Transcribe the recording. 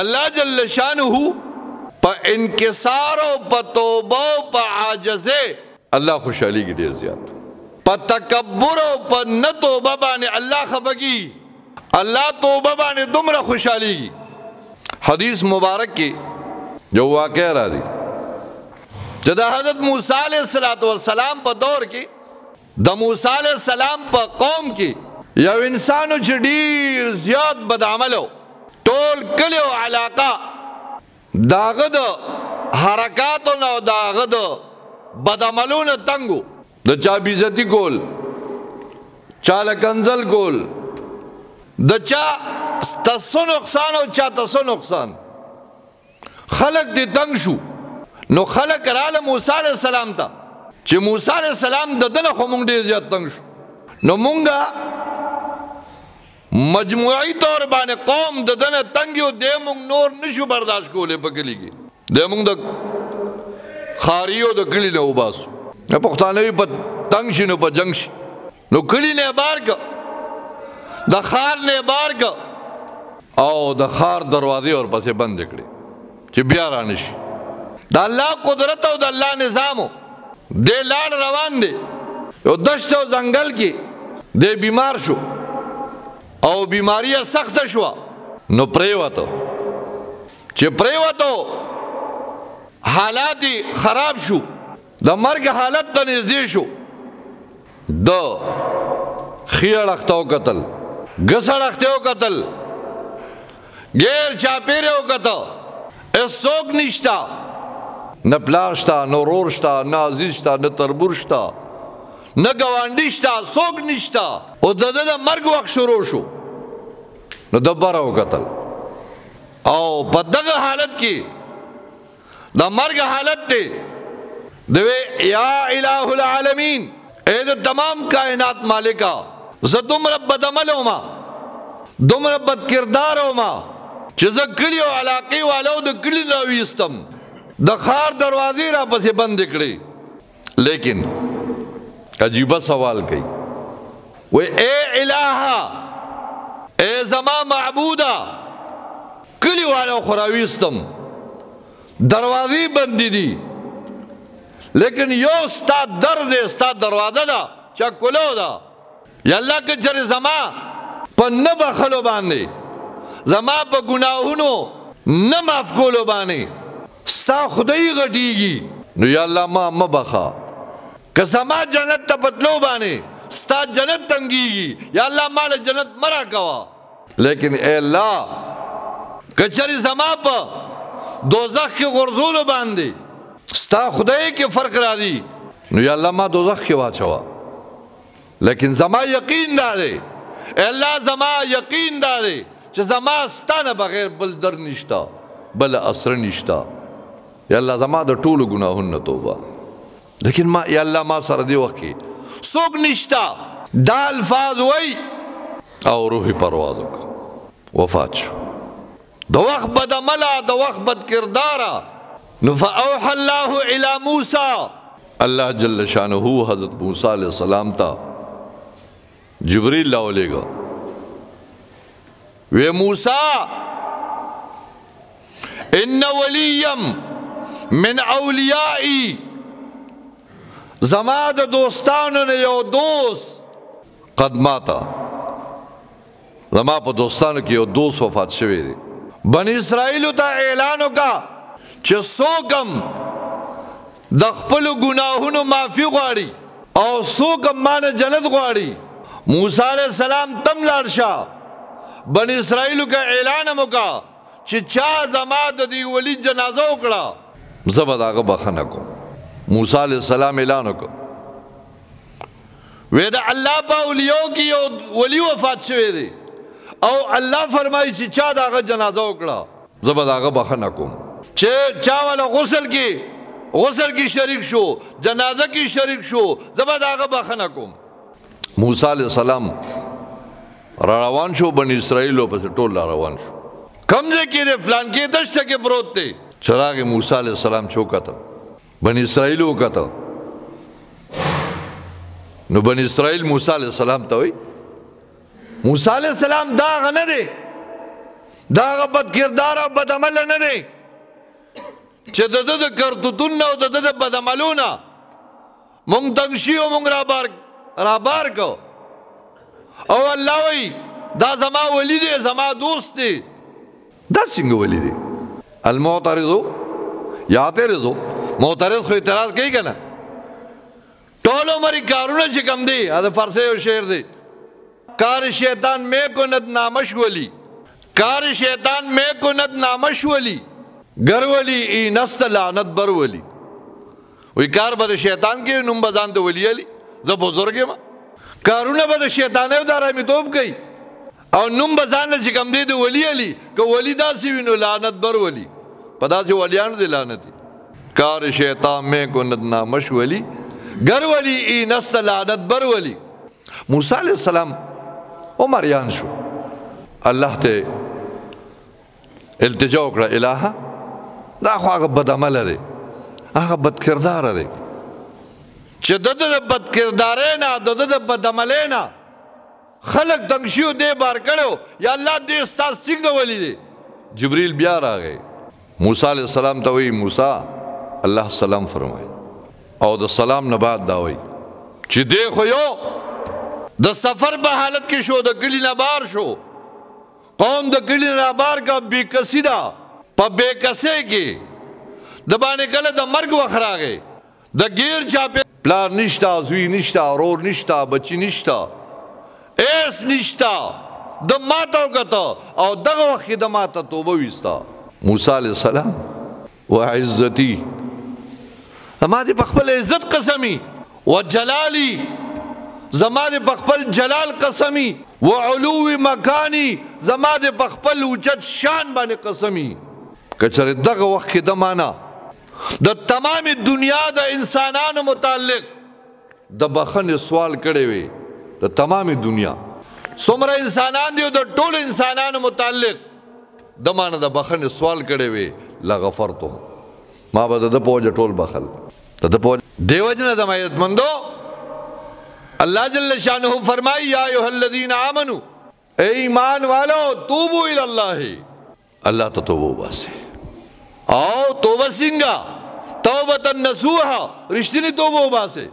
اللہ جل شانہ پا انکسار و پا توبہ و پا عاجزے اللہ خوشحالی کی دیر زیادہ، پا تکبر و پا نتوبہ بانے اللہ خبگی، اللہ توبہ بانے دمرا خوشحالی کی۔ حدیث مبارک کی جو واقعہ رہا دی جدا حضرت موسیٰ علیہ السلام پا دور کی دا موسیٰ علیہ السلام پا قوم کی یو انسانو چی دیر زیاد بدعملو ٹول کلیو علاقہ داغد حرکاتو داغد بدعملون تنگو دا چا بیزتی کول چا لکنزل کول دا چا تسو نقصان و چا تسو نقصان خلق دی تنگ شو نو خلق رال موسیٰ علیہ السلام تا چی موسیٰ علیہ السلام دا دل خو مونگ دی زیاد تنگ شو نو مونگا مجموعی طور بانے قوم دا دل تنگیو دے مونگ نور نشو برداشت کولے پا کلی کی دے مونگ دا خاریو دا کلی نو باسو پختانوی پا تنگ شی نو پا جنگ شی نو کلی نے بار کا دا خار نے بار کا او دا خار دروازے اور پسے بند دکڑے چی بیا رانشی دا اللہ قدرت او دا اللہ نظامو دے لاڑ روان دے او دشت او زنگل کی دے بیمار شو او بیماری سخت شوا نو پریواتو چی پریواتو حالاتی خراب شو دا مرگ حالت تا نزدی شو دا خیڑ اختاو قتل گسڑ اختاو قتل گیر چاپیرے ہو قتل اس سوک نشتا نہ پلاشتا نہ رورشتا نہ عزیزتا نہ تربورشتا نہ گوانڈیشتا سوک نشتا او دا مرگ وقت شروع شو نو دبارا ہو قتل او پا دغ حالت کی دا مرگ حالت تے دوے یا الہ العالمین اے دا تمام کائنات مالکا زدم رب عمل ہوما دم رب کردار ہوما چیزا کلی و علاقی والاو دا کلی راویستم دا خار دروازی را پسی بند کڑی لیکن عجیبہ سوال کئی وہ اے الہا اے زما معبودا کلی والاو خراویستم دروازی بندی دی لیکن یو ستا در دے ستا دروازہ دا چا کلو دا یا اللہ کے چر زما پا نبا خلو باندے زما پا گناہونو نماف کولو بانے ستا خدای غٹی گی نو یا اللہ ما بخا کہ زما جنت تا پتلو بانے ستا جنت تنگی گی یا اللہ مال جنت مرا کوا لیکن اے اللہ کچری زما پا دوزخ کے غرزولو باندے ستا خدای کے فرق را دی نو یا اللہ ما دوزخ کے واچوا لیکن زما یقین دارے اے اللہ زما یقین دارے چھ زما ستانا بغیر بل در نشتا بل اثر نشتا یا اللہ زما دا طول گناہن توبہ لیکن یا اللہ ما سر دی وقی سوک نشتا دا الفاظ وی او روحی پروازو کا وفات شو دا وقت بد عملا دا وقت بد کردارا فاوحى اللہ الى موسیٰ اللہ جل شانہ حضرت موسیٰ علیہ السلام تا جبریل لاولے گا وے موسیٰ ان ولیم من اولیائی زماد دوستانو نے یو دوست قد ماتا زما پا دوستانو کی یو دوست وفات شوے دے بنی اسرائیلو تا اعلانو کا چھ سوکم دخپلو گناہونو معافی غواری او سوکم مان جنت غواری موسیٰ علیہ السلام تم لارشا بنی اسرائیلو کا اعلانمو کا چھ چاہ زماد دی ولی جنازہ اکڑا زبد آگا بخنکو موسیٰ علیہ السلام اعلانو کا ویدہ اللہ پا اولیو کی ولی وفات شوے دے او اللہ فرمائی چھ چاہ دا آگا جنازہ اکڑا زبد آگا بخنکو چاہ والا غسل کی شریک شو جنازہ کی شریک شو زبد آگا بخنکو موسیٰ علیہ السلام روان شو بنی اسرائیلو پس ٹول روان شو کمزے کی دے فلان کی دشت کے بروت تے چراغ موسیٰ علیہ السلام چوکا تھا بنی اسرائیلو کا تھا نو بنی اسرائیل موسیٰ علیہ السلام تا ہوئی موسیٰ علیہ السلام دا غنہ دے دا هغه بد کردار او بد عمل نه دی چې د ده د کرتوتونه او د ده د بد عملونه مونږ تنګ شي او مونږ رابار کو او الله وی دا زما ولی دی زما دوست دی دا څنګه ولی دی المعترض یعترض معترض خو اعتراض کوي که نه ټول عمر کارونه چې کم دی دا فارسی یو شعر دی کار شیطان میں کند نامشغولی کار شیطان میں کند نامشغولی گرولی ای نست لعنت برولی وی کار با شیطان کی نم بزان تو ولی علی زه بزرگی ما کارونه با شیطانه داره می توب کئی او نم بزان چې کم دی دو ولی علی که ولی دا سی وینو لعنت برولی پدا سی ولیان دی لعنتی کار شیطان میں کند نامشغولی گرولی ای نست لعنت برولی موسیٰ علیہ السلام عمر یان شو اللہ تے التجا وکړه الہا دا خو هغه بد عمل دی هغه بد کردار دی چې د بد کردارۍ نه د بد عملۍ نه خلق تنګ شي دی بار کړو یا الله دې ستا څنګه ولی دی جبریل بیا راغی موسی علیہ السلام ته وی موسی الله سلام فرمای او د سلام نه بعد دا وی چې دی خو یو د سفر په حالت کې شو د کلی نه بار شو قوم د کلی نه بار کا بے کسی دا په بے کسی کې د باندې کله د مرګ وخت راغی د غیر چاپه پلار نشتا زوی نشتا رور نشتا بچی نشتا ایس نشتا د ماتو کته او دغه وخت د ماته توبه وستا موسی علیہ السلام وعزتی اما دې په خپل عزت قسمی وجلالی زما دې په خپل جلال قسمی وعلو مکانی زما دې په خپل اوچت شان باندې قسمی کچره دغه وخت کې د معنا د تمام دنیا د انسانانو متعلق د بخنه سوال کړي وي د تمام دنیا څومره انسانان دي د ټول انسانانو متعلق د معنا د بخنه سوال کړي وي لغفرته ما به د پوج ټول بخل د پوج دیوجنه د مایت مندو اللہ جل شانہ فرمائی یا ایوہ الذین آمنوا اے ایمان والو توبو الاللہ اللہ تا توبو باسے او توبہ سنگا توبتا نسوحا رشتنی توبو باسے